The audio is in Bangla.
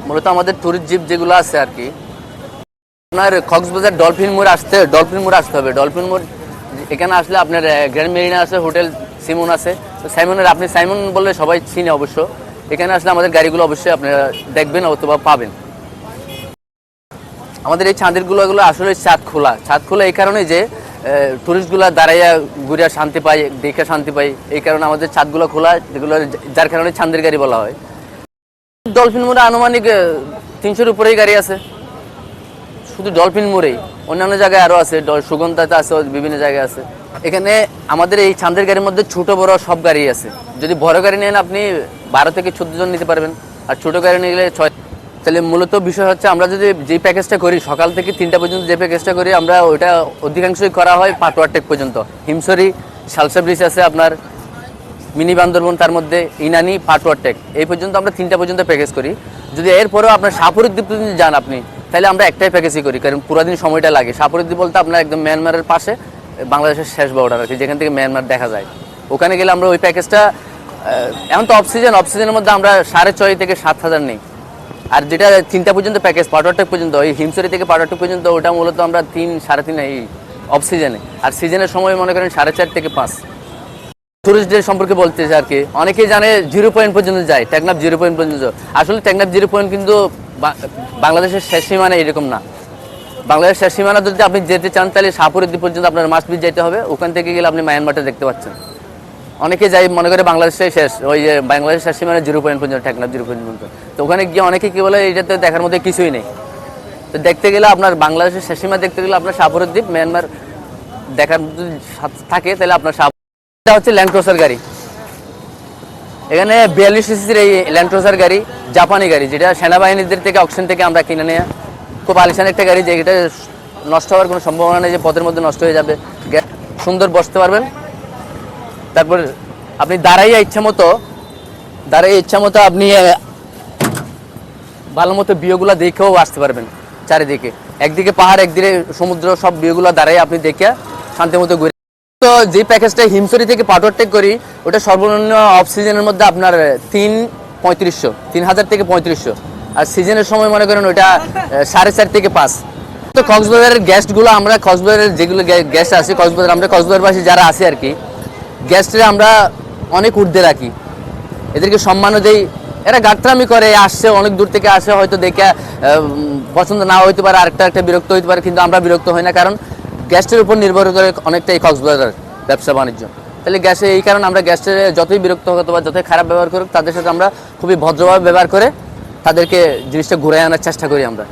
মূলত আমাদের ট্যুরিস্ট জিপ যেগুলো আছে আর কি, আপনার কক্সবাজার ডলফিন মোড় আসতে হবে। ডলফিন মোড় এখানে আসলে আপনার গ্র্যান্ড মেরিনা আছে, হোটেল সিমন আছে। তো আপনি সাইমন বললে সবাই চিনে অবশ্য। এখানে আসলে আমাদের গাড়িগুলো অবশ্যই আপনারা দেখবেন অথবা পাবেন। আমাদের এই ছাদেরগুলো আসলে ছাদ খোলা এই কারণে যে টুরিস্টগুলো দাঁড়াইয়া ঘুরিয়া শান্তি পায়, দেখে শান্তি পায়। এই কারণে আমাদের ছাদগুলো খোলা, যেগুলো যার কারণে ছাদের গাড়ি বলা হয়। ডলফিন মোড়ে আনুমানিক 300-র উপরেই গাড়ি আছে, শুধু ডলফিন মোড়েই। অন্যান্য জায়গায় আরও আছে, সুগন্ধাতে আছে, বিভিন্ন জায়গায় আছে। এখানে আমাদের এই ছাদের গাড়ির মধ্যে ছোট বড় সব গাড়ি আছে। যদি বড় গাড়ি নেন আপনি 12 থেকে 14 জন নিতে পারবেন, আর ছোট গাড়ি নিয়ে গেলে 6। তাহলে মূলত বিষয় হচ্ছে আমরা যদি যে প্যাকেজটা করি সকাল থেকে 3টা পর্যন্ত, যে প্যাকেজটা করি আমরা ওইটা অধিকাংশই করা হয় পাটোয়ার টেক পর্যন্ত। হিমছড়ি, শালসা ব্রিজ আছে আপনার, মিনি বান্দরবন, তার মধ্যে ইনানি, পাটোয়ার টেক, এই পর্যন্ত আমরা 3টা পর্যন্ত প্যাকেজ করি। যদি এরপরেও আপনার শাহপুরের দ্বীপ পর্যন্ত যান আপনি, তাহলে আমরা একটাই প্যাকেজই করি, কারণ পুরোদিন সময়টা লাগে। শাহপুরের দ্বীপ বলতে আপনার একদম মিয়ানমারের পাশে, বাংলাদেশের শেষ বর্ডার আর কি, যেখান থেকে মিয়ানমার দেখা যায়। ওখানে গেলে আমরা ওই প্যাকেজটা, এখন তো অফসিজনের মধ্যে আমরা 6,500 থেকে 7,000 নেই। আর যেটা 3টা পর্যন্ত প্যাকেজ পাটোয়ার টেক পর্যন্ত, ওই হিমছড়ি থেকে পাটোয়ার টেক পর্যন্ত, ওটা মূলত আমরা 3-3.5 এই অফ সিজনে। আর সিজনের সময় মনে করেন 4.5 থেকে 5। টুরিস্টদের সম্পর্কে বলতে আর কি, অনেকেই জানে 0 পয়েন্ট পর্যন্ত যায়, টেকনাফ 0 পয়েন্ট পর্যন্ত। আসলে টেকনাফ 0 পয়েন্ট কিন্তু বাংলাদেশের শেষ সীমানা এরকম না। বাংলাদেশের শেষ সীমানা যদি আপনি যেতে চান, তাহলে শাহপুরের দ্বীপ পর্যন্ত আপনার মাস্ট বিচ যেতে হবে। ওখান থেকে গেলে আপনি মায়ানমারটা দেখতে পাচ্ছেন। অনেকে যাই মনে করে বাংলাদেশের শেষ, ওই যে বাংলাদেশের শেষ সীমানা 0 পয়েন্ট পর্যন্ত, টেকনাফ 0 পয়েন্ট পর্যন্ত। তো ওখানে গিয়ে অনেকে কি বলে, এটাতে দেখার মধ্যে কিছুই নেই। তো দেখতে গেলে আপনার বাংলাদেশের শেষ সীমা দেখতে গেলে আপনার শাহপুরের দ্বীপ, মিয়ানমার দেখার যদি থাকে, তাহলে আপনার এটা হচ্ছে ল্যান্ড ক্রুজার গাড়ি। এখানে 42 সিসির এই ল্যান্ড ক্রুজার গাড়ি, জাপানি গাড়ি, যেটা সেনাবাহিনীদের থেকে অকশন থেকে আমরা কিনে নেওয়া। খুব আলিশান একটা গাড়ি, যেটা নষ্ট হওয়ার কোনো সম্ভাবনা নেই, যে পথের মধ্যে নষ্ট হয়ে যাবে। সুন্দর বসতে পারবেন। তারপর আপনি দাঁড়াইয়া ইচ্ছা মতো আপনি ভালো মতো ভিউগুলো দেখেও আসতে পারবেন চারিদিকে। একদিকে পাহাড়, একদিকে সমুদ্র, সব ভিউগুলো দাঁড়াই আপনি দেখে শান্তি মতো ঘুরে। তো যে প্যাকেজটা হিমছড়ি থেকে পাটোয়ার টেক করি, ওটা সর্বনিম্ন অফ সিজনের মধ্যে আপনার 3,000 থেকে 3500। আর সিজনের সময় মনে করেন ওইটা 4.5 থেকে 5। তো কক্সবাজারের গেস্টগুলো, আমরা কক্সবাজারের যেগুলো গেস্ট আছে, আমরা কক্সবাজারবাসী যারা আছে আর কি, গেস্টরা আমরা অনেক ঊর্ধ্বে রাখি, এদেরকে সম্মানও দেই। এরা গাত্রামি করে, আসছে অনেক দূর থেকে আসে, হয়তো দেখে পছন্দ না হইতে পারে, আরেকটা বিরক্ত হইতে পারে, কিন্তু আমরা বিরক্ত হই না, কারণ গ্যাসের উপর নির্ভর করে অনেকটাই কক্সবাজার ব্যবসা বাণিজ্য। তাহলে এই কারণে আমরা গ্যাসের যতই বিরক্ত হোক অথবা যতই খারাপ ব্যবহার করুক, তাদের সাথে আমরা খুবই ভদ্রভাবে ব্যবহার করে তাদেরকে জিনিসটা ঘুরে আনার চেষ্টা করি আমরা।